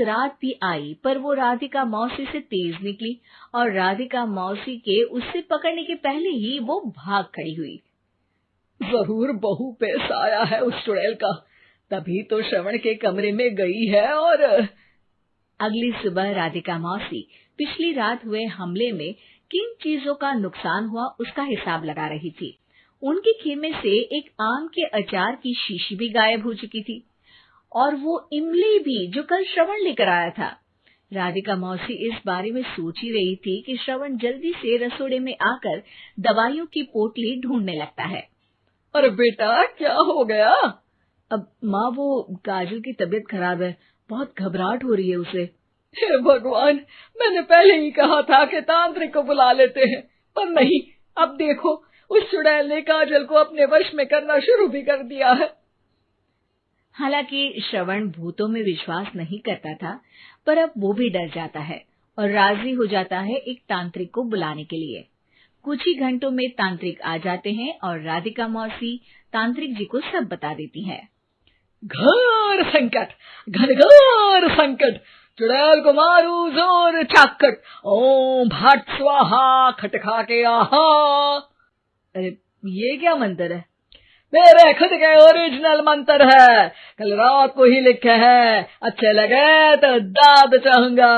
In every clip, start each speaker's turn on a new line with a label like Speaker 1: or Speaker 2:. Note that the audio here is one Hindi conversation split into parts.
Speaker 1: रात भी आई, पर वो राधिका मौसी से तेज निकली और राधिका मौसी के उससे पकड़ने के पहले ही वो भाग खड़ी हुई।
Speaker 2: जरूर बहू पे साया है उस चुड़ैल का, तभी तो श्रवण के कमरे में गई है। और
Speaker 1: अगली सुबह राधिका मौसी पिछली रात हुए हमले में किन चीजों का नुकसान हुआ उसका हिसाब लगा रही थी। उनके खेमे से एक आम के अचार की शीशी भी गायब हो चुकी थी और वो इमली भी जो कल श्रवण लेकर आया था। राधिका मौसी इस बारे में सोच ही रही थी कि श्रवण जल्दी से रसोड़े में आकर दवाइयों की पोटली ढूंढने लगता है।
Speaker 2: अरे बेटा, क्या हो गया?
Speaker 1: अब माँ, वो काजल की तबीयत खराब है, बहुत घबराहट हो रही है उसे।
Speaker 2: हे भगवान, मैंने पहले ही कहा था कि तांत्रिक को बुला लेते हैं, पर नहीं। अब देखो, उस चुड़ैल ने काजल को अपने वश में करना शुरू भी कर दिया है।
Speaker 1: हालांकि श्रवण भूतों में विश्वास नहीं करता था, पर अब वो भी डर जाता है और राजी हो जाता है एक तांत्रिक को बुलाने के लिए। कुछ ही घंटों में तांत्रिक आ जाते हैं और राधिका मौसी तांत्रिक जी को सब बता देती है।
Speaker 2: घोर संकट, घनघोर संकट, चुड़ैल को मारू जोर चाकट, ओम भट स्वाहा खटखा के आहा।
Speaker 1: अरे ये क्या मंत्र है?
Speaker 2: मेरे खुद के ओरिजिनल मंत्र है, कल रात को ही लिखे हैं। अच्छे लगे तो दाद चाहूंगा।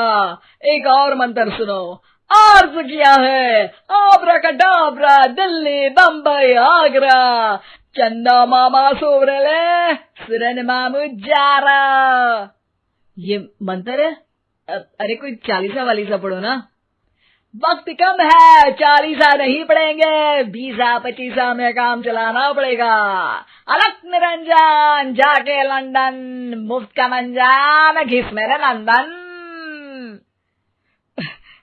Speaker 2: एक और मंत्र सुनो। अर्ज किया है आब्राकडाब्रा, दिल्ली बम्बई आगरा, चंदा मामा सोवरले सुरन मामू जारा।
Speaker 1: ये मंत्र है? अरे कोई चालीसा वालीसा पढ़ो ना।
Speaker 2: वक्त कम है, 40 नहीं पड़ेंगे, 20-25 में काम चलाना पड़ेगा। अलग निरंजन जाके लंदन, मुफ्त का मंजान घिस मेरे नंदन।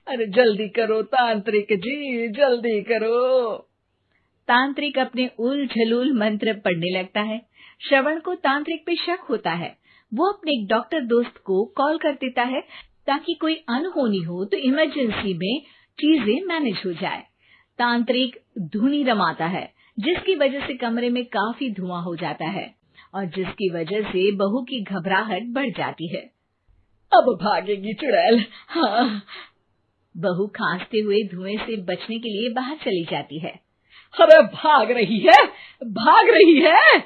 Speaker 2: अरे जल्दी करो तांत्रिक जी, जल्दी करो।
Speaker 1: तांत्रिक अपने उल झलूल मंत्र पढ़ने लगता है। श्रवण को तांत्रिक पे शक होता है। वो अपने एक डॉक्टर दोस्त को कॉल कर देता है ताकि कोई अनहोनी हो तो इमरजेंसी में चीजें मैनेज हो जाए। तांत्रिक धुनी रमाता है, जिसकी वजह से कमरे में काफी धुआं हो जाता है और जिसकी वजह से बहू की घबराहट बढ़ जाती है।
Speaker 2: अब भागेगी चुड़ैल। हाँ।
Speaker 1: बहू खांसते हुए धुएं से बचने के लिए बाहर चली जाती है।
Speaker 2: अरे भाग रही है, भाग रही है।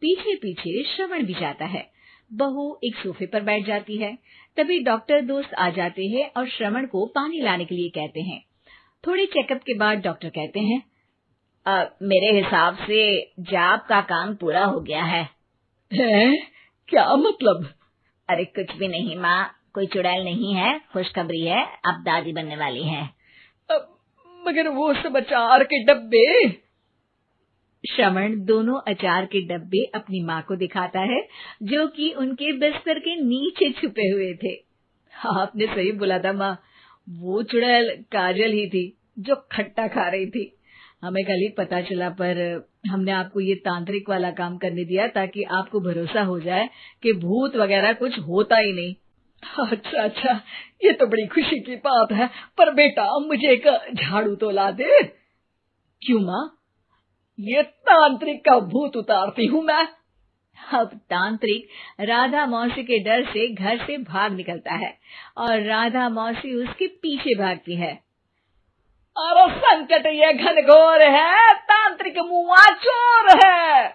Speaker 1: पीछे पीछे श्रवण भी जाता है। बहू एक सोफे पर बैठ जाती है। तभी डॉक्टर दोस्त आ जाते हैं और श्रवण को पानी लाने के लिए कहते हैं। थोड़े चेकअप के बाद डॉक्टर कहते हैं,
Speaker 2: मेरे हिसाब से जाप का काम पूरा हो गया है। क्या मतलब?
Speaker 3: अरे कुछ भी नहीं माँ, कोई चुड़ैल नहीं है, खुशखबरी है, अब दादी बनने वाली है।
Speaker 2: मगर वो सब अचार के डब्बे।
Speaker 1: श्रवण दोनों अचार के डब्बे अपनी माँ को दिखाता है, जो कि उनके बिस्तर के नीचे छुपे हुए थे। आपने सही बोला था माँ, वो चुड़ैल काजल ही थी जो खट्टा खा रही थी। हमें कल ही पता चला, पर हमने आपको ये तांत्रिक वाला काम करने दिया ताकि आपको भरोसा हो जाए कि भूत वगैरह कुछ होता ही नहीं।
Speaker 2: अच्छा अच्छा, ये तो बड़ी खुशी की बात है। पर बेटा, मुझे एक झाड़ू तो ला दे।
Speaker 1: क्यों माँ?
Speaker 2: ये तांत्रिक का भूत उतारती हूँ मैं।
Speaker 1: अब तांत्रिक राधा मौसी के डर से घर से भाग निकलता है और राधा मौसी उसके पीछे भागती है।
Speaker 2: अरे संकट ये घनघोर है, तांत्रिक मुआ चोर है।